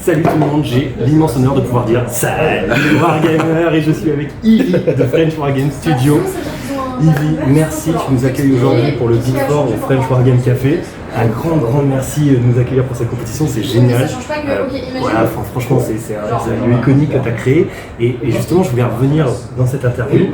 Salut tout le monde, j'ai l'immense honneur de pouvoir dire salut Wargamer et je suis avec Ivy de French Wargame Studio. Ivy, merci, tu nous accueilles aujourd'hui pour le Big Four au French Wargame Café. Un grand merci de nous accueillir pour cette compétition, c'est génial. Voilà, franchement, c'est un lieu iconique que tu as créé. Et justement, je voulais revenir dans cette interview.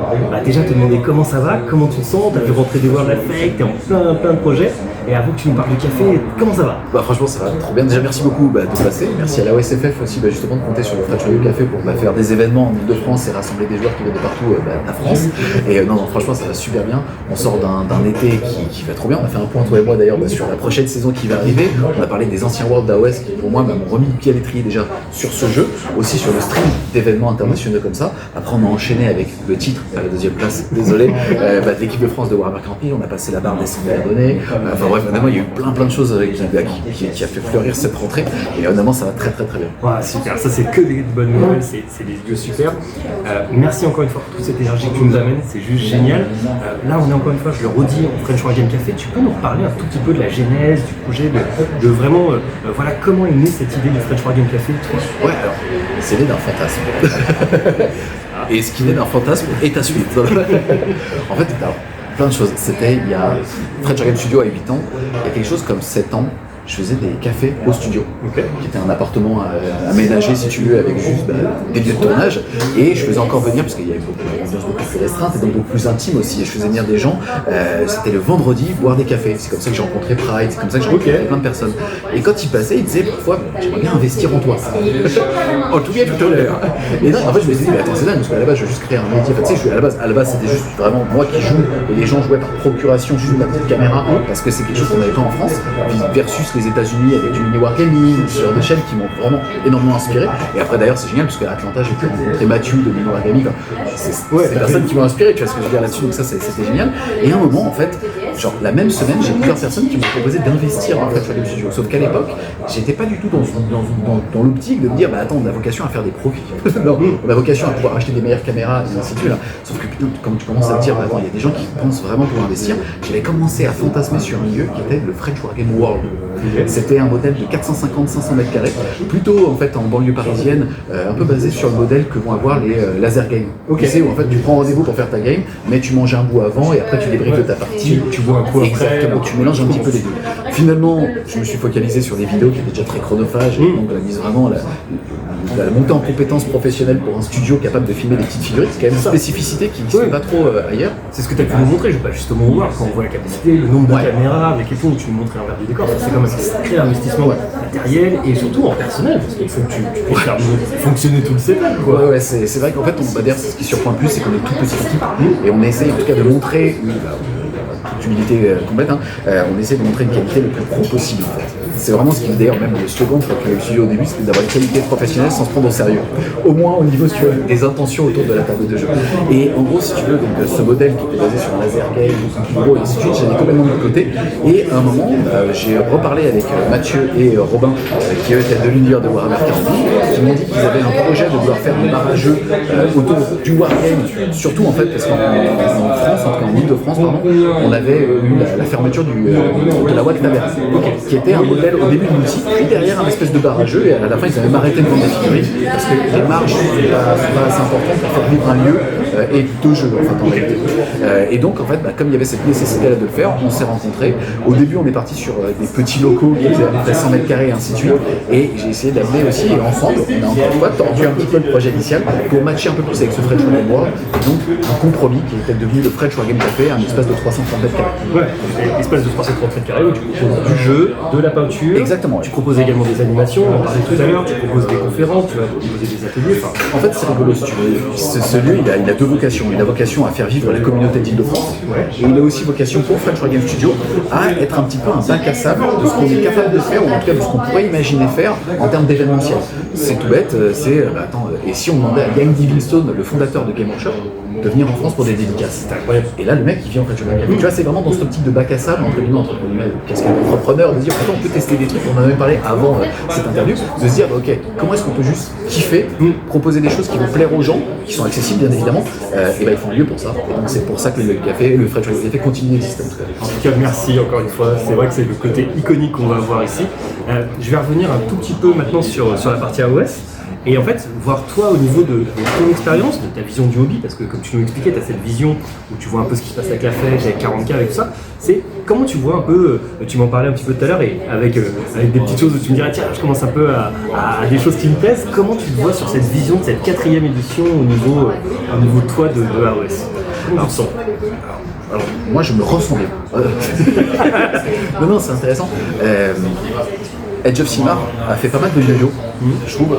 Déjà te demander comment ça va, comment tu te sens, tu as pu rentrer des World Effect, tu es en plein de projets. Et avant que tu nous parles du café, comment ça va? Franchement, ça va trop bien. Déjà, merci beaucoup de passer. Merci à la OSFF aussi justement de compter sur le French Wargame Café pour faire des événements en Ile-de-France et rassembler des joueurs qui viennent de partout de la France. Et non, franchement, ça va super bien. On sort d'un été qui va trop bien. On a fait un point, toi et moi d'ailleurs, sur la prochaine saison qui va arriver. On a parlé des anciens World d'AOS qui, pour moi, m'ont remis le pied à l'étrier déjà sur ce jeu, aussi sur le stream d'événements internationaux comme ça. Après, on a enchaîné avec le titre à la deuxième place, désolé, de l'équipe de France de Warhammer 40 000. On a passé la barre des 100 000 abonnés. Enfin bref, honnêtement, il y a eu plein de choses qui a fait fleurir cette rentrée. Et honnêtement, ça va très bien. Ouais, super, ça c'est que des bonnes nouvelles, c'est des lieux super. Merci encore une fois pour toute cette énergie que tu nous amènes, c'est juste génial. Là, on est encore une fois, je le redis, au French Wargame Café. Tu peux nous reparler un tout petit peu de la genèse du projet, de vraiment, voilà, comment est née cette idée du French Wargame Café, toi? Ouais, alors, c'est né d'un fantasme. Et ce qui naît d'un fantasme est à suite. En fait, alors, plein de choses. C'était il y a French Wargame Studio à 8 ans, il y a quelque chose comme 7 ans. Je faisais des cafés au studio, qui était un appartement aménagé, si tu veux, avec juste des lieux de tournage. Et je faisais encore venir, parce qu'il y avait une ambiance beaucoup plus restreinte et donc beaucoup plus intime aussi. Et je faisais venir des gens, c'était le vendredi, boire des cafés. C'est comme ça que j'ai rencontré Pride, c'est comme ça que j'ai rencontré plein de personnes. Et quand ils passaient, ils disaient parfois, j'aimerais bien investir en toi. En tout cas, tout à l'heure. Et non, en fait, je me suis dit, mais attends, c'est dingue, parce qu'à la base, je veux juste créer un métier. Enfin, tu sais, à la base, c'était juste vraiment moi qui joue, et les gens jouaient par procuration, juste ma petite caméra, parce que c'est quelque chose qu'on n'avait pas en France, versus les États-Unis avec du mini wargaming, ce genre de chaînes qui m'ont vraiment énormément inspiré. Et après d'ailleurs c'est génial parce qu'à Atlanta j'ai pu rencontrer Mathieu de mini wargaming. C'est des personnes qui m'ont inspiré, tu vois ce que je veux dire là-dessus, donc ça c'était génial. Et à un moment en fait, genre la même semaine, j'ai plusieurs personnes qui m'ont proposé d'investir en fait sur les studios. Sauf qu'à l'époque, j'étais pas du tout dans l'optique de me dire attends, on a vocation à faire des profits. Non, on a vocation à pouvoir acheter des meilleures caméras et ainsi de suite. Sauf que putain, quand tu commences à te dire attends, il y a des gens qui pensent vraiment pour investir, j'avais commencé à fantasmer sur un lieu qui était le French Wargame World. C'était un modèle de 450-500 mètres carrés, plutôt en fait en banlieue parisienne, un peu basé sur le modèle que vont avoir les laser games. Tu sais, où en fait tu prends rendez-vous pour faire ta game, mais tu manges un bout avant et après tu débriefes de ta partie. Tu bois un coup après. Exactement, tu mélanges un petit peu les deux. Finalement, je me suis focalisé sur des vidéos qui étaient déjà très chronophages, et donc la mise vraiment la montée en compétences professionnelles pour un studio capable de filmer des petites figurines, c'est quand même une spécificité qui n'existe pas trop ailleurs. C'est ce que tu as pu nous montrer, justement au voir, quand on voit la capacité, le nombre de caméras, avec les fonds, tu nous montrais l'envers du décor, c'est quand même un sacré investissement matériel et surtout en personnel, parce qu'il faut que tu puisses faire fonctionner tout le setup. Ouais, c'est vrai qu'en fait, d'ailleurs, ce qui surprend le plus, c'est qu'on est toute petite équipe et on essaye en tout cas de montrer toute humilité complète, on essaie de montrer une qualité le plus pro possible en fait. C'est vraiment ce qui me d'ailleurs même le slogan pour que le studio au début, c'était d'avoir une qualité professionnelle sans se prendre au sérieux. Au moins au niveau si tu veux, des intentions autour de la table de jeu. Et en gros, si tu veux, donc, ce modèle qui était basé sur un laser game, et ainsi de suite, j'ai mis complètement de côté. Et à un moment, j'ai reparlé avec Mathieu et Robin, qui eux étaient de l'univers de Warhammer 40 000, qui m'ont dit qu'ils avaient un projet de vouloir faire des barrageux autour du Wargame, surtout en fait, parce qu'en France, en tout cas en Ile-de-France, on avait eu la fermeture de la WAC Taverne, qui était un modèle au début de multi, puis derrière un espèce de barrageux, et à la fin ils avaient même arrêté de vendre des figurines, parce que les marges sont pas assez importantes pour faire vivre un lieu et deux jeux en fait en réalité. Et donc en fait, comme il y avait cette nécessité là de le faire, on s'est rencontrés. Au début on est parti sur des petits locaux qui faisaient à peu près 100 mètres carrés et ainsi de suite, et j'ai essayé d'amener aussi, et ensemble, on a encore une fois tordu un petit peu le projet initial pour matcher un peu plus avec ce French Wargame World, donc un compromis qui était devenu le French Wargame Café, un espace de 330 mètres carrés. Ouais, espace de 330 mètres carrés où tu proposes du jeu, de la peinture. Exactement. Tu proposes également des animations, on en parlait tout à l'heure, tu proposes des conférences, tu vas proposer des ateliers. En fait, c'est rigolo, si tu veux. Ce lieu, il a deux vocations. Il a vocation à faire vivre la communauté d'Île-de-France. Et il a aussi vocation pour French Wargame Studio à être un petit peu un bac à sable de ce qu'on est capable de faire, ou en tout cas de ce qu'on pourrait imaginer faire en termes d'événementiel. C'est tout bête, et si on demandait à Yann Livingstone, le fondateur de Game Workshop, de venir en France pour des dédicaces. Et là, le mec, il vient en French Wagem Café. Tu vois, c'est vraiment dans cette optique de bac à sable, entre guillemets, casquette entrepreneur, de dire, on peut tester des trucs, on en avait parlé avant cette interview, de se dire, ok, comment est-ce qu'on peut juste kiffer, proposer des choses qui vont plaire aux gens, qui sont accessibles bien évidemment, et ben ils font un lieu pour ça. Et donc c'est pour ça que le French Wagem Café continue d'exister en tout cas. En tout cas, merci encore une fois. C'est vrai que c'est le côté iconique qu'on va avoir ici. Je vais revenir un tout petit peu maintenant sur la partie AOS. Et en fait, voir toi au niveau de ton expérience, de ta vision du hobby, parce que comme tu nous expliquais, tu as cette vision où tu vois un peu ce qui se passe avec la fête, avec 40K et tout ça, c'est comment tu vois un peu, tu m'en parlais un petit peu tout à l'heure, et avec des petites choses où tu me dirais, tiens, je commence un peu à des choses qui me plaisent, comment tu te vois sur cette vision de cette 4e édition au niveau de toi de AOS? Comment tu te sens? Alors, moi je me ressens bien. non, c'est intéressant. Edge of Sigmar a fait pas mal de yo-yo, je trouve,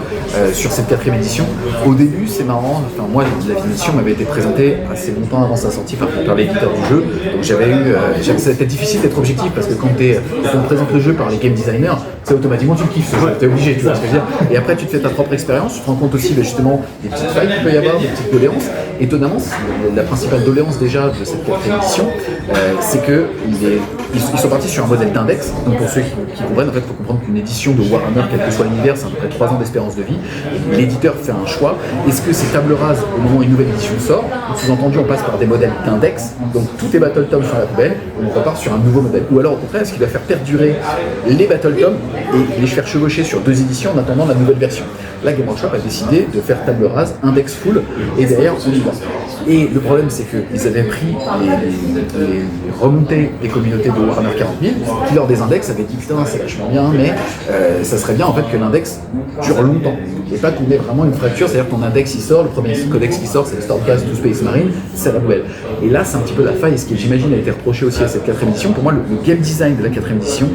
sur cette 4e édition. Au début, c'est marrant, enfin, moi, l'édition m'avait été présentée assez longtemps avant sa sortie par l'éditeur du jeu. Donc c'était difficile d'être objectif parce que quand on te présente le jeu par les game designers, c'est automatiquement tu le kiffes, t'es obligé, tu vois ce que je veux dire. Et après, tu te fais ta propre expérience, tu te rends compte aussi justement des petites failles qu'il peut y avoir, des petites doléances. Étonnamment, la principale doléance déjà de cette 4e édition, c'est qu'ils sont partis sur un modèle d'index. Donc pour ceux qui comprennent, en fait, il faut comprendre qu'une édition de Warhammer, quel que soit l'univers, c'est à peu près 3 ans d'espérance de vie. Et l'éditeur fait un choix. Est-ce que c'est table rase au moment où une nouvelle édition sort? Sous-entendu, on passe par des modèles d'index. Donc tout est Battle Tom sur la poubelle et on repart sur un nouveau modèle. Ou alors au contraire, est-ce qu'il va faire perdurer les Battle Tom et les faire chevaucher sur 2 éditions en attendant la nouvelle version? Là, Game Workshop a décidé de faire table rase, index full, et derrière, on y va. Et le problème, c'est qu'ils avaient pris les remontées des communautés de Warhammer 40 000, qui lors des index avaient dit putain, c'est vachement bien, mais ça serait bien en fait que l'index dure longtemps. Et pas qu'on ait vraiment une fracture, c'est-à-dire que ton index il sort, le premier codex qui sort, c'est le Stormcast to Space Marine, c'est la poubelle. Et là, c'est un petit peu la faille, et ce qui, j'imagine, a été reproché aussi à cette 4e édition. Pour moi, le game design de la 4e édition,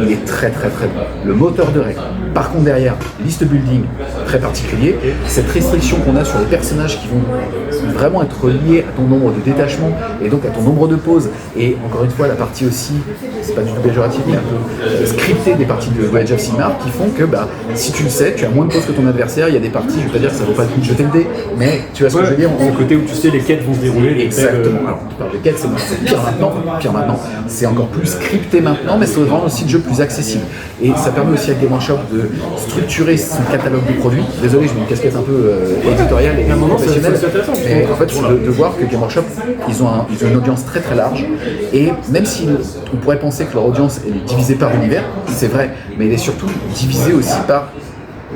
il est très très très bon. Le moteur de règles. Par contre, derrière, list building très particulier, cette restriction qu'on a sur les personnages qui vont vraiment être liés à ton nombre de détachements et donc à ton nombre de pauses. Et encore une fois, la partie aussi, c'est pas du tout péjoratif, mais un peu scripté des parties de Edge of Sigmar qui font que si tu le sais, tu as moins de pauses que ton adversaire. Il y a des parties, je vais pas dire que ça vaut pas le coup de jeter le dé, mais tu vois ce que je veux dire. Le côté où tu sais les quêtes vont se dérouler. Exactement. Alors, tu parles de quêtes, c'est pire maintenant. C'est encore plus scripté maintenant, mais ça rend aussi le jeu plus accessible. Et ça permet aussi à Game Workshop de structurer son catalogue de produits. Désolé, je mets une casquette un peu éditoriale et professionnelle. Mais en fait, c'est de voir que Game Workshop, ils ont une audience très très large. Et même si on pourrait penser que leur audience est divisée par univers, c'est vrai, mais elle est surtout divisée aussi par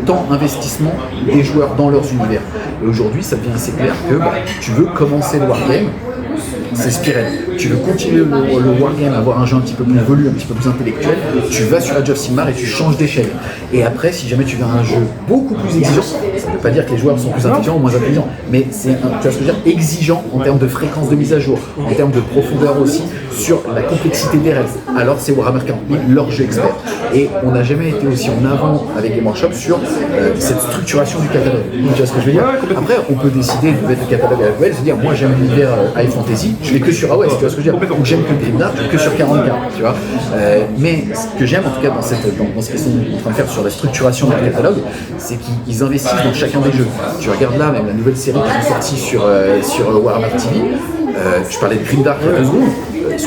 temps investissement des joueurs dans leurs univers. Et aujourd'hui, ça devient assez clair que tu veux commencer le wargame, c'est Spirel. Tu veux continuer le wargame, avoir un jeu un petit peu plus évolué, un petit peu plus intellectuel, tu vas sur Edge of Sigmar et tu changes d'échelle. Et après, si jamais tu veux un jeu beaucoup plus exigeant, ça ne veut pas dire que les joueurs sont plus intelligents ou moins intelligents, mais c'est, tu vois ce que je veux dire, exigeant en termes de fréquence de mise à jour, en termes de profondeur aussi, sur la complexité des règles. Alors c'est Warhammer 40 000, leur jeu expert. Et on n'a jamais été aussi en avant avec Game Workshop sur cette structuration du catalogue. Tu vois ce que je veux dire? Après, on peut décider de mettre le catalogue à la poubelle, se dire, moi j'aime l'univers high fantasy, je vais que sur AOS, tu vois ce que je veux dire? Ou j'aime que le Grimdark, que sur 40K, tu vois. Mais ce que j'aime en tout cas dans ce qu'ils sont en train de faire sur la structuration du catalogue, c'est qu'ils investissent dans chacun des jeux. Tu regardes là, même la nouvelle série qui est sortie sur Warhammer TV, je parlais de Grimdark il y a 2 secondes.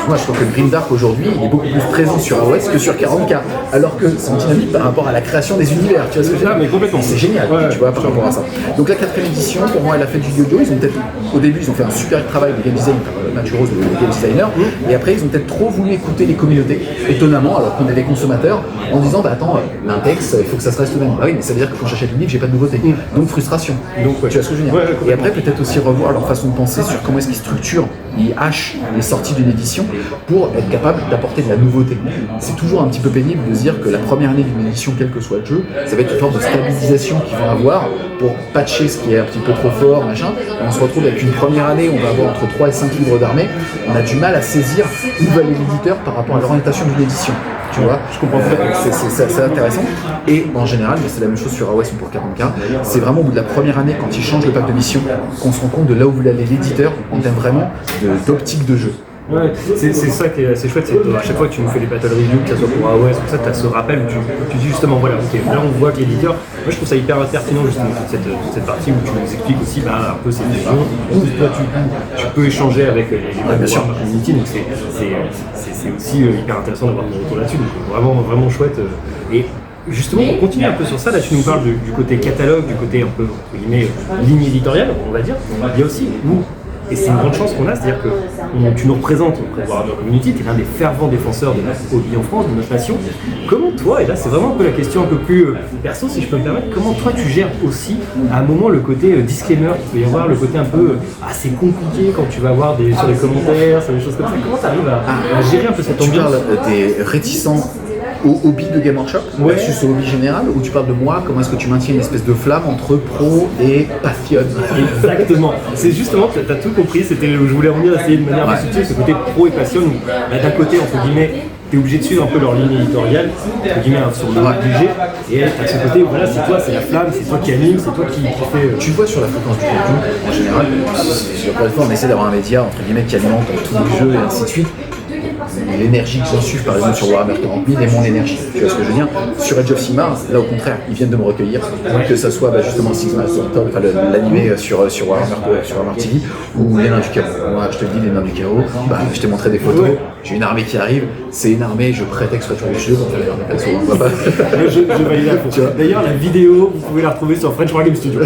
Moi, je trouve que Grimdark aujourd'hui, il est beaucoup plus présent sur AOS que sur 40K, alors que c'est en dynamique par rapport à la création des univers. Tu vois ce que je veux dire? Mais complètement. C'est génial, tu vois, par rapport à ça. Donc la 4e édition, pour moi, elle a fait du yo-yo. Ils ont peut-être, au début, ils ont fait un super travail de game design par Mathieu Rose, le game designer, et après, ils ont peut-être trop voulu écouter les communautés, étonnamment, alors qu'on est des consommateurs, en disant, attends, l'index, il faut que ça se reste le même. Ah oui, mais ça veut dire que quand j'achète une livre, j'ai pas de nouveauté. Donc frustration. Donc, tu vois ce que je veux dire? Et après, peut-être aussi revoir leur façon de penser sur comment est-ce qu'ils structurent, ils hachent les sorties d'une édition pour être capable d'apporter de la nouveauté. C'est toujours un petit peu pénible de se dire que la première année d'une édition, quel que soit le jeu, ça va être une forme de stabilisation qu'ils vont avoir pour patcher ce qui est un petit peu trop fort, machin. Et on se retrouve avec une première année, on va avoir entre 3 et 5 livres d'armée. On a du mal à saisir où va aller l'éditeur par rapport à l'orientation d'une édition. Tu vois, je comprends c'est intéressant. Et en général, mais c'est la même chose sur AOS ou pour 40K, c'est vraiment au bout de la première année, quand ils changent le pack de mission, qu'on se rend compte de là où voulait aller l'éditeur en termes vraiment d'optique de jeu. Ouais, c'est ça qui est assez chouette, c'est que à chaque fois que tu nous fais des battle reviews, que ce soit pour AOS, tout ça, tu as ce rappel où tu dis justement, voilà, ok, là on voit que l'éditeur, moi je trouve ça hyper pertinent justement toute cette partie où tu nous expliques aussi un peu ces visions. En plus, toi tu peux échanger avec les membres de la community, donc c'est aussi hyper intéressant d'avoir ton retour là-dessus, donc vraiment chouette. Et justement, pour continuer un peu sur ça, là tu nous parles du côté catalogue, du côté un peu, entre guillemets, ligne éditoriale, on va dire. Il y a aussi, et c'est une grande chance qu'on a, c'est-à-dire que tu nous représentes auprès de Warhammer Community, tu es l'un des fervents défenseurs de notre hobby en France, de notre passion. Comment toi, et là c'est vraiment un peu la question un peu plus perso si je peux me permettre, comment toi tu gères aussi à un moment le côté disclaimer qu'il peut y avoir, le côté un peu assez compliqué quand tu vas avoir sur les commentaires, sur des choses comme ça, comment tu arrives à gérer un peu cette ambiance? Tu parles des réticents au hobby de Game Workshop versus au hobby général, ou tu parles de moi, comment est-ce que tu maintiens une espèce de flamme entre pro et passion? Exactement, c'est justement, tu as tout compris, c'était où je voulais en venir, essayer de manière plus subtile, ce côté pro et passion, d'un côté entre guillemets, tu es obligé de suivre un peu leur ligne éditoriale, entre guillemets sur le budget, et à ce côté, voilà, c'est toi, c'est la flamme, c'est toi qui anime, c'est toi qui fait... Tu vois sur la fréquence du contenu, en général, encore une fois, on essaie d'avoir un média, entre guillemets, qui alimente tous les jeux et ainsi de suite. L'énergie que j'en suis par exemple sur Warhammer 40 000 est mon énergie, tu vois ce que je veux dire. Sur Age of Sigmar, là au contraire, ils viennent de me recueillir, que ça soit justement Sigmar Top, l'animé sur Warhammer TV, ou les nains du chaos. Moi je te dis, les nains du chaos, je t'ai montré des photos, j'ai une armée qui arrive, c'est une armée, je prétexte sur les jeux, donc je vais l'armée perso. Je valide la photo. D'ailleurs la vidéo, vous pouvez la retrouver sur French Wargame Studio.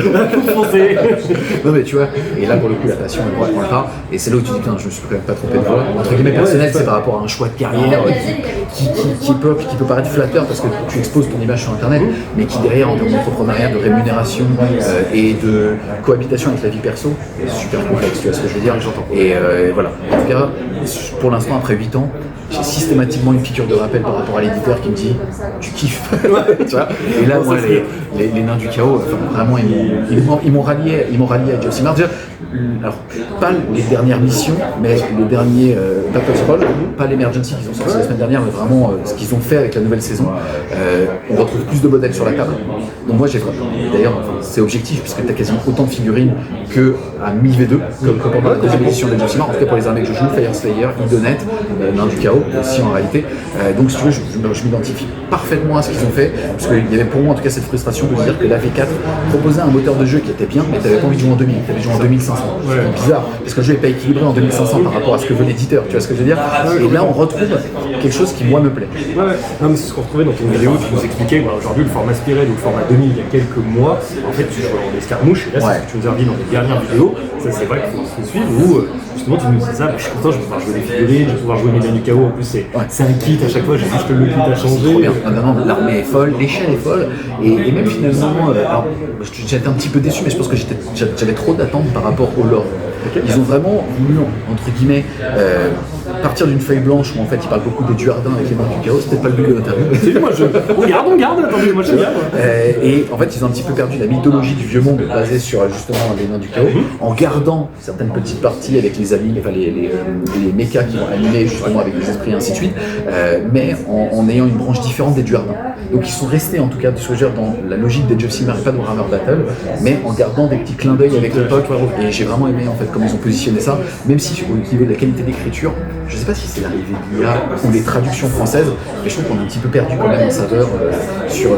Non mais tu vois, et là pour le coup la passion elle prend le pas, et c'est là où tu dis putain je me suis quand même pas trompé de voie. Entre guillemets personnel, c'est par rapport à un choix de carrière qui peut paraître flatteur parce que tu exposes ton image sur internet, mais qui derrière en termes d'entrepreneuriat, de rémunération et de cohabitation avec la vie perso est super complexe, tu vois ce que je veux dire. Et voilà, en tout cas pour l'instant après 8 ans j'ai systématiquement une piqûre de rappel par rapport à l'éditeur qui me dit tu kiffes. Tu vois, et là moi les nains du chaos, vraiment ils m'ont rallié à Joe Simard. Alors pas les dernières missions, mais les derniers Battle Scroll, pas l'Emergency qu'ils ont sorti la semaine dernière, mais vraiment ce qu'ils ont fait avec la nouvelle saison. On retrouve plus de modèles sur la table. Donc moi j'ai d'ailleurs c'est objectif puisque tu as quasiment autant de figurines que à 1000V2 comme pendant la deuxième édition de Joe Simard, en tout cas pour les armées que je joue, Fire Slayer, Idonet, Nain du chaos aussi en réalité. Donc si tu veux je m'identifie parfaitement à ce qu'ils ont fait, parce qu'il y avait pour moi en tout cas cette frustration de dire que la V4 proposait un moteur de jeu qui était bien, mais tu n'avais pas envie de jouer en 2000, tu avais joué en 2500. C'est bizarre, parce que le jeu n'est pas équilibré en 2500 par rapport à ce que veut l'éditeur, tu vois ce que je veux dire. Et là on retrouve quelque chose qui moi me plaît. Non mais c'est ce qu'on retrouvait dans ton vidéo, tu nous expliquais aujourd'hui le format Spiral ou le format 2000 il y a quelques mois, en fait tu jouais en escarmouche, et là c'est ce que tu nous as dit dans les dernières vidéos, ça c'est vrai qu'il faut se suivre, où justement tu nous disais ça, je suis content, je vais pouvoir jouer des figurines, je vais pouvoir jouer mes nains du chaos, en plus c'est un kit à chaque fois, j'ai juste le kit à changer. Trop bien. Non, l'armée est folle, l'échelle est folle, et même finalement, alors j'étais un petit peu déçu, mais je pense que j'avais trop d'attentes par rapport au lore. Ils ont vraiment voulu, entre guillemets, partir d'une feuille blanche où en fait ils parlent beaucoup des Duardins avec les nains du chaos, c'était pas le but de l'interview. Moi on garde, attendez, moi je regarde. Et en fait ils ont un petit peu perdu la mythologie du vieux monde basée sur justement les nains du chaos, en gardant certaines petites parties avec les amis, enfin les mechas qui vont animer justement avec des esprits et ainsi de suite, mais en ayant une branche différente des Duardins. Donc ils sont restés en tout cas dans la logique des Age of Sigmar et pas de Warhammer Battle, mais en gardant des petits clins d'œil avec l'époque, et j'ai vraiment aimé en fait comment ils ont positionné ça, même si au niveau de la qualité d'écriture, je sais pas si c'est l'arrivée de l'IA ou les traductions françaises, mais je trouve qu'on a un petit peu perdu quand même en saveur sur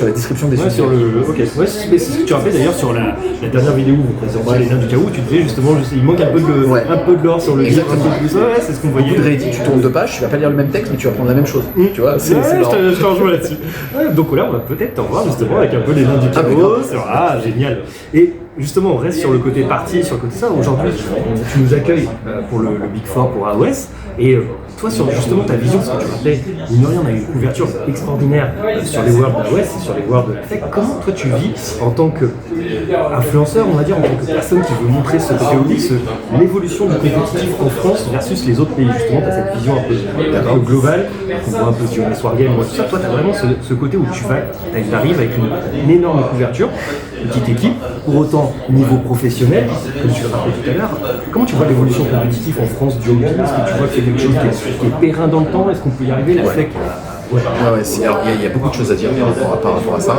la description des sujets. Mais c'est ce que tu rappelais d'ailleurs sur la dernière vidéo où vous présentiez les nains du chaos, tu disais justement il manque un peu de l'or sur le livre, c'est ce qu'on voyait. Beaucoup de réédits, tu tournes 2 pages, tu vas pas lire le même texte mais tu vas prendre la même chose. Tu vois, je te rejoins là-dessus. Donc là on va peut-être t'en voir justement avec un peu les nains du chaos. Génial. Et justement, on reste sur le côté partie, sur le côté ça. Aujourd'hui, tu nous accueilles pour le Big Four pour AOS. Et toi, sur justement ta vision, parce que tu rappelais, mine de rien, on a eu une couverture extraordinaire sur les Worlds d'AOS et sur les Worlds de la Tech. Comment toi tu vis en tant qu'influenceur, on va dire, en tant que personne qui veut montrer ce côté hobby, l'évolution du compétitif en France versus les autres pays? Justement, tu as cette vision un peu globale, on voit un peu sur les Wargames, tout ça. Toi, tu as vraiment ce côté où tu arrives avec une énorme couverture, une petite équipe, pour autant niveau professionnel, comme tu l'as rappelé tout à l'heure. Comment tu vois l'évolution compétitive en France du hobby? Est-ce que tu vois que c'est quelque chose qui est périn dans le temps? Est-ce qu'on peut y arriver? La FLEC alors il y a beaucoup de choses à dire par rapport à ça.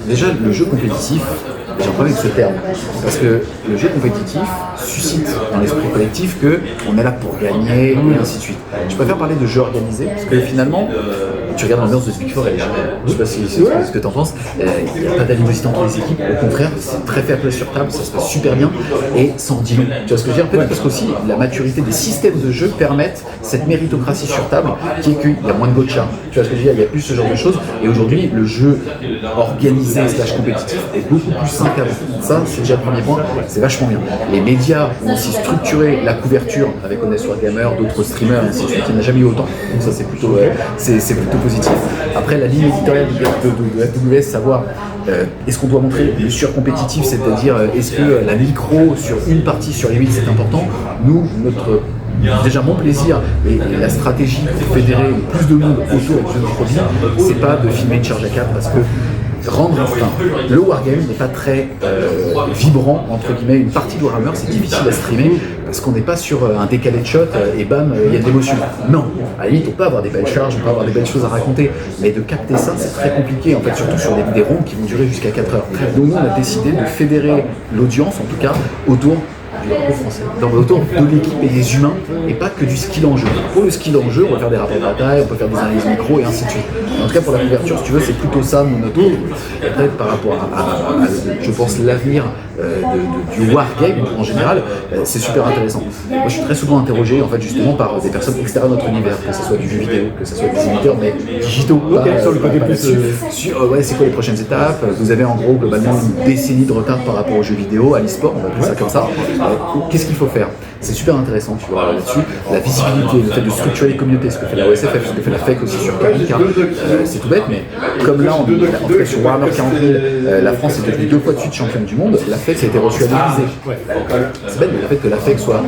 Déjà, le jeu compétitif, j'ai un problème avec ce terme. Parce que le jeu compétitif suscite dans l'esprit collectif qu'on est là pour gagner, et ainsi de suite. Je préfère parler de jeu organisé, parce que finalement, tu regardes l'ambiance de Big Four, elle est géniale. Je sais pas si c'est ce que tu en penses. Il n'y a pas d'animosité entre les équipes, au contraire, c'est très fair play sur table, ça se passe super bien, et sans dit long. Tu vois ce que je veux dire? Peut-être parce qu'aussi, la maturité des systèmes de jeu permettent cette méritocratie sur table, qui est qu'il y a moins de gotcha. Tu vois ce que je veux dire? Il y a plus ce genre de choses, et aujourd'hui, le jeu organisé / compétitif est beaucoup plus sain qu'avant. Ça, c'est déjà le premier point, c'est vachement bien. Les médias ont aussi structuré la couverture avec Honest Wargamer, d'autres streamers, ainsi de suite. Il n'y en a jamais eu autant, donc ça c'est plutôt positif. Après, la ligne éditoriale de FWS, savoir est-ce qu'on doit montrer le surcompétitif, c'est-à-dire est-ce que la micro sur une partie sur les 8 c'est important. Nous, déjà mon plaisir et la stratégie pour fédérer le plus de monde autour du jeu de produit, c'est pas de filmer une charge à 4 parce que le wargame n'est pas très vibrant, entre guillemets. Une partie de Warhammer, c'est difficile à streamer parce qu'on n'est pas sur un décalé de shot et bam, il y a de l'émotion. Non, à la limite, on peut avoir des belles charges, on peut avoir des belles choses à raconter, mais de capter ça, c'est très compliqué, en fait, surtout sur des ronds qui vont durer jusqu'à 4 heures. Donc nous, on a décidé de fédérer l'audience, en tout cas, autour du drapeau français, autour de l'équipe et des humains, et pas que du skill en jeu. Pour le skill en jeu, on va faire des rapports de bataille, on peut faire des analyses micro et ainsi de suite. En tout cas, pour la couverture, si tu veux, c'est plutôt ça notre truc. Peut-être par rapport à je pense, l'avenir du wargame en général, c'est super intéressant. Moi, je suis très souvent interrogé, en fait, justement, par des personnes extérieures à notre univers, que ce soit du jeu vidéo, que ce soit des éditeurs, mais digitaux. Sur le côté plus. C'est quoi les prochaines étapes? Vous avez en gros globalement une décennie de retard par rapport aux jeux vidéo, à l'e-sport, on va appeler ça comme ça. Qu'est-ce qu'il faut faire? C'est super intéressant, tu vois, là-dessus. La visibilité, le fait de structurer les communautés, ce que fait la OSFF, ce que fait la FEC aussi sur Kavika, c'est tout bête, mais comme là, en tout cas sur Warhammer 40 000, la France est devenue 2 fois de suite championne du monde, la FEC a été reçue à l'Élysée. C'est bête, mais le fait que la FEC soit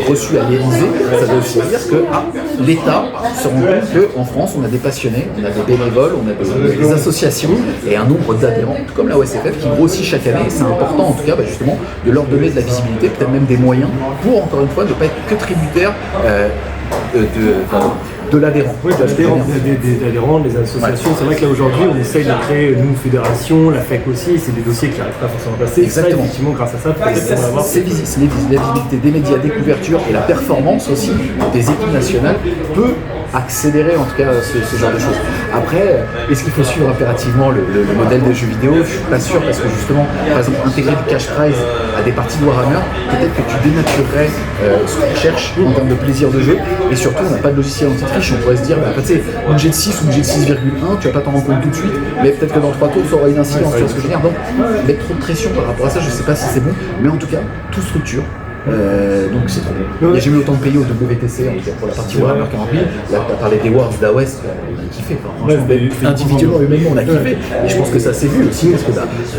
reçue à l'Élysée, ça veut aussi dire que l'État se rend compte qu'en France, on a des passionnés, on a des bénévoles, on a des associations et un nombre d'adhérents, tout comme la OSFF, qui grossit chaque année. Et c'est important, en tout cas, justement, de leur donner de la visibilité, peut-être même des moyens, pour encore une fois ne pas être que tributaire de l'adhérent. Oui, des adhérents, des associations. Ouais. C'est vrai que là aujourd'hui, on essaye de créer une fédération, la FEC aussi, c'est des dossiers qui n'arrivent pas forcément à passer. Exactement. Ça, effectivement, grâce à ça, c'est la visibilité des médias, des couvertures et la performance aussi des équipes nationales peut accélérer en tout cas ce genre de choses. Après, est-ce qu'il faut suivre impérativement le modèle des jeux vidéo? Je suis pas sûr parce que justement, par exemple, intégrer du cash prize à des parties de Warhammer, peut-être que tu dénaturerais ce qu'on cherche en termes de plaisir de jeu, et surtout on n'a pas de logiciel anti-triche, on pourrait se dire, tu sais, une jet de 6 ou une jet de 6,1, tu vas pas t'en rendre compte tout de suite, mais peut-être que dans 3 tours ça aura une incidence, tu vois ce que je veux dire. Donc, mettre trop de pression par rapport à ça, je sais pas si c'est bon, mais en tout cas, tout structure. Donc c'est trop bien. Il n'y a jamais eu autant de pays au WTC, en tout cas pour la partie Warhammer 40 000. Là, tu as parlé des Worlds d'Awest, on a kiffé. Individuellement, humainement, on a kiffé. Et je pense que ça s'est vu aussi, parce que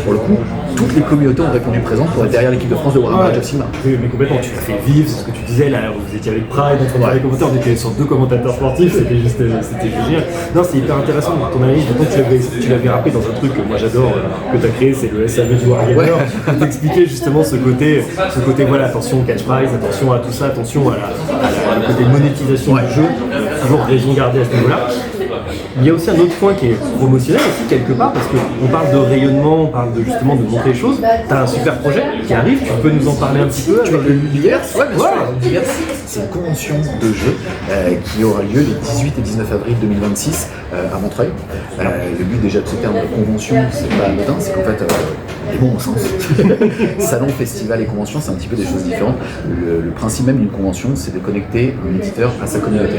pour le coup, toutes les communautés ont répondu présentes pour être derrière l'équipe de France de Warhammer Age of Sigmar. Oui, mais complètement, tu l'as fait vivre, c'est ce que tu disais, là, vous étiez avec Pride, les commentateurs, on était sur 2 commentateurs sportifs, c'était génial. Non, c'est hyper intéressant ton analyse, donc tu l'avais rappelé dans un truc que moi j'adore, que tu as créé, c'est le SAV du Wargamer, pour t'expliquer justement ce côté, voilà, attention catch prize, attention à tout ça, attention à la côté monétisation du jeu, toujours raison gardée à ce niveau-là. Il y a aussi un autre point qui est promotionnel aussi quelque part, parce qu'on parle de rayonnement, on parle justement de montrer les choses. Tu as un super projet qui arrive, tu peux nous en parler un petit peu avec l'univers? Ouais, bien sûr. L'univers, c'est une convention de jeu qui aura lieu les 18 et 19 avril 2026 à Montreuil. Le but déjà de ce terme de convention, c'est pas anodin, c'est qu'en fait, des bons sens. Salon, festival et convention, c'est un petit peu des choses différentes. Le principe même d'une convention, c'est de connecter un éditeur à sa communauté.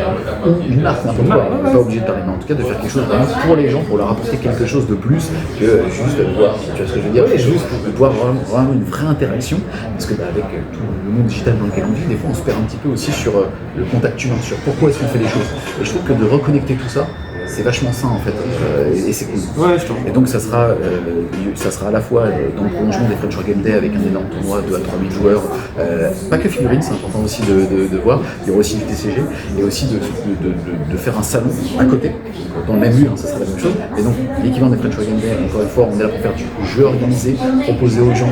Ou une marque, n'importe quoi. On n'est pas obligé de parler, mais en tout cas de faire quelque chose vraiment pour les gens, pour leur apporter quelque chose de plus que juste de voir, tu vois ce que je veux dire, juste de voir vraiment une vraie interaction, parce que avec tout le monde digital dans lequel on vit, des fois on se perd un petit peu aussi sur le contact humain, sur pourquoi est-ce qu'on fait les choses. Et je trouve que de reconnecter tout ça, c'est vachement sain en fait, et c'est cool. Ouais, et donc ça sera à la fois dans le prolongement des French Game Day avec un énorme tournoi de 2 à 3 000 joueurs, pas que figurines, c'est important aussi de voir, il y aura aussi du TCG, et aussi de faire un salon à côté, dans le même lieu, ça sera la même chose. Et donc l'équivalent des French Game Day, encore une fois, on est là pour faire du jeu organisé, proposer aux gens,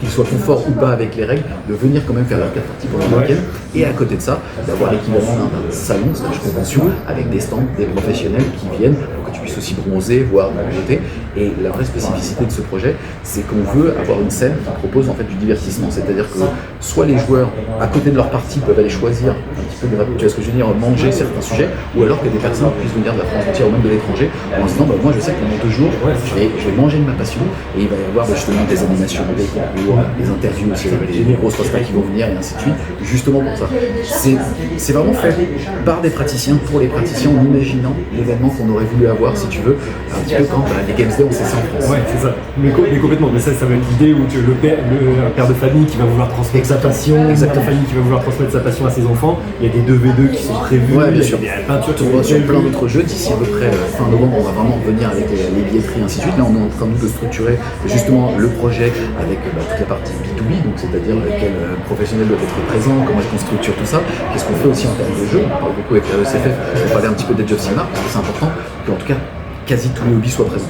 qu'ils soient conforts ou pas avec les règles, de venir quand même faire la partie pour le week-end, et à côté de ça, d'avoir l'équivalent d'un salon, /convention, avec des stands, des professionnels qui viennent pour que tu puisses aussi bronzer, voir, jeter. Et la vraie spécificité de ce projet, c'est qu'on veut avoir une scène qui propose en fait du divertissement. C'est-à-dire que soit les joueurs, à côté de leur partie, peuvent aller choisir un petit peu, tu vois ce que je veux dire, manger certains sujets, ou alors que des personnes puissent venir de la France entière ou même de l'étranger en se disant, moi je sais que pendant 2 jours, je vais manger de ma passion, et il va y avoir justement des animations, des concours, des interviews aussi avec des grosses prospects qui vont venir, et ainsi de suite, justement pour ça. C'est vraiment fait par des praticiens, pour les praticiens, en imaginant l'événement qu'on aurait voulu avoir, si tu veux, un petit peu quand les Games Day, on sait ça en France. Ouais, c'est ça. Mais complètement. Mais ça va être l'idée où un père de famille qui va vouloir transmettre sa passion, une mère de famille qui va vouloir transmettre sa passion à ses enfants. Il y a des 2v2 qui sont prévus. Ouais, bien sûr. Il y a la peinture sur plein d'autres jeux. D'ici à peu près fin novembre, on va vraiment revenir avec les billetteries et ainsi de suite. Là, on est en train de structurer justement le projet avec toute la partie B2B, donc c'est-à-dire quel professionnel doit être présent, comment est-ce qu'on structure tout ça, qu'est-ce qu'on fait aussi en termes de jeu. On parle beaucoup avec la ECFF, on parlait un petit peu d'Age of Sigmar, parce que c'est important qu'en tout cas, quasi tous les hobbies soient présents.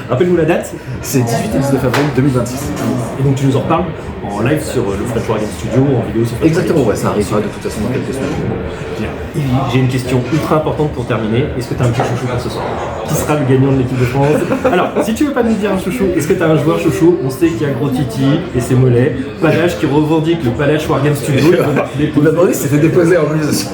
Rappelle-nous la date. C'est 18 et 19 avril 2026. Et donc tu nous en reparles en live sur le French War Game Studio, en vidéo sur French Exactement, War Game ouais, ça arrivera de toute façon dans quelques semaines. Bien. Yvi, j'ai une question ultra importante pour terminer. Est-ce que tu as un petit chouchou pour ce soir? Qui sera le gagnant de l'équipe de France? Alors, si tu veux pas nous dire un chouchou, est-ce que tu as un joueur chouchou? On sait qu'il y a Gros Titi et ses mollets. Palage qui revendique le Palage War Game Studio. Il m'a demandé si c'était déposé en plus.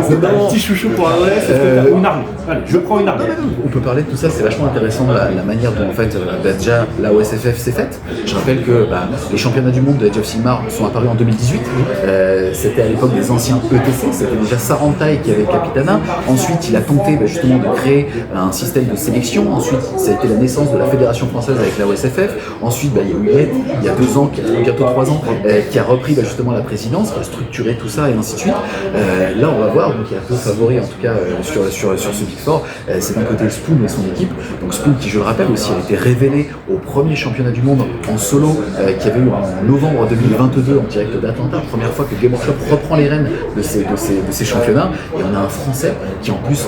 C'est un petit chouchou pour un mollet, c'est que tu as une arme. Allez, je prends une arme. On peut parler de tout ça, c'est vachement intéressant la manière dont en fait déjà la OSFF s'est faite. Je rappelle que les championnats du monde de Age of Sigmar sont apparus en 2018. C'était à l'époque des anciens ETC, c'était déjà Sarantai qui avait Capitana. Ensuite, il a tenté justement de créer un système de sélection. Ensuite, ça a été la naissance de la Fédération française avec la OSFF. Ensuite, il y a eu Ed, il y a 2 ans, bientôt 3 ans, qui a repris justement la présidence, qui a structuré tout ça et ainsi de suite. Là, on va voir, donc il y a 2 favoris en tout cas sur ce Big Four. C'est d'un côté Spoon et son équipe. Donc Spoon, qui je le rappelle aussi, a été révélé au premier championnat du monde en solo qui avait eu en novembre 2022 en direct d'Atlanta. Première fois que Game Workshop reprend les rênes de ces championnats. Et on a un Français qui en plus,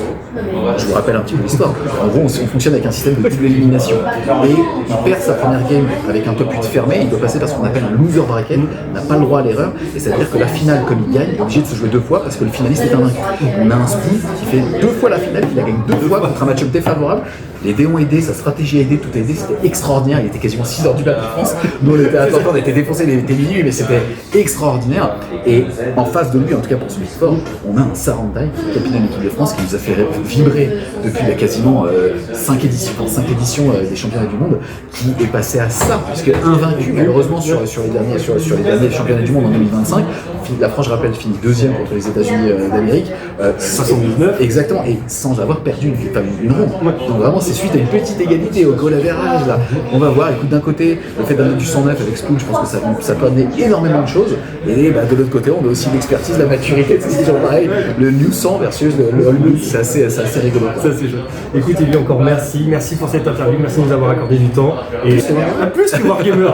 je vous rappelle un petit peu l'histoire, en gros on fonctionne avec un système de double élimination. Et il perd sa première game avec un top 8 fermé, il doit passer par ce qu'on appelle un loser bracket, n'a pas le droit à l'erreur, et ça veut dire que la finale, comme il gagne, est obligé de se jouer 2 fois parce que le finaliste est un vaincu. On a un Spoon qui fait 2 fois la finale, qui la gagne 2 fois contre un match-up défavorable. Les dés ont aidé, sa stratégie a aidé, tout a aidé, c'était extraordinaire. Il était quasiment 6h du matin en France. Nous on était à Atlanta, on était défoncés, il était minuit, mais c'était extraordinaire. Et en face de lui, en tout cas pour ce Big Four, on a un Sarantai, capitaine de l'équipe de France, qui nous a fait vibrer depuis quasiment 5 éditions des championnats du monde, qui est passé à ça, puisque invaincu malheureusement sur les derniers championnats du monde en 2025. La France, je rappelle, finit 2e contre les États-Unis d'Amérique. 79. Exactement, et sans avoir perdu une ronde. Donc vraiment, c'est suite à une petite égalité au goal average là. On va voir, écoute, d'un côté, le fait d'amener du 109 avec Spoon, je pense que ça peut amener énormément de choses. Et de l'autre côté, on a aussi l'expertise, la maturité, c'est toujours pareil. Le New 100 versus le All New, c'est assez rigolo. Ça, c'est chouette. Écoute, Yvi, encore merci. Merci pour cette interview, merci de nous avoir accordé du temps. Et à plus que Wargamer.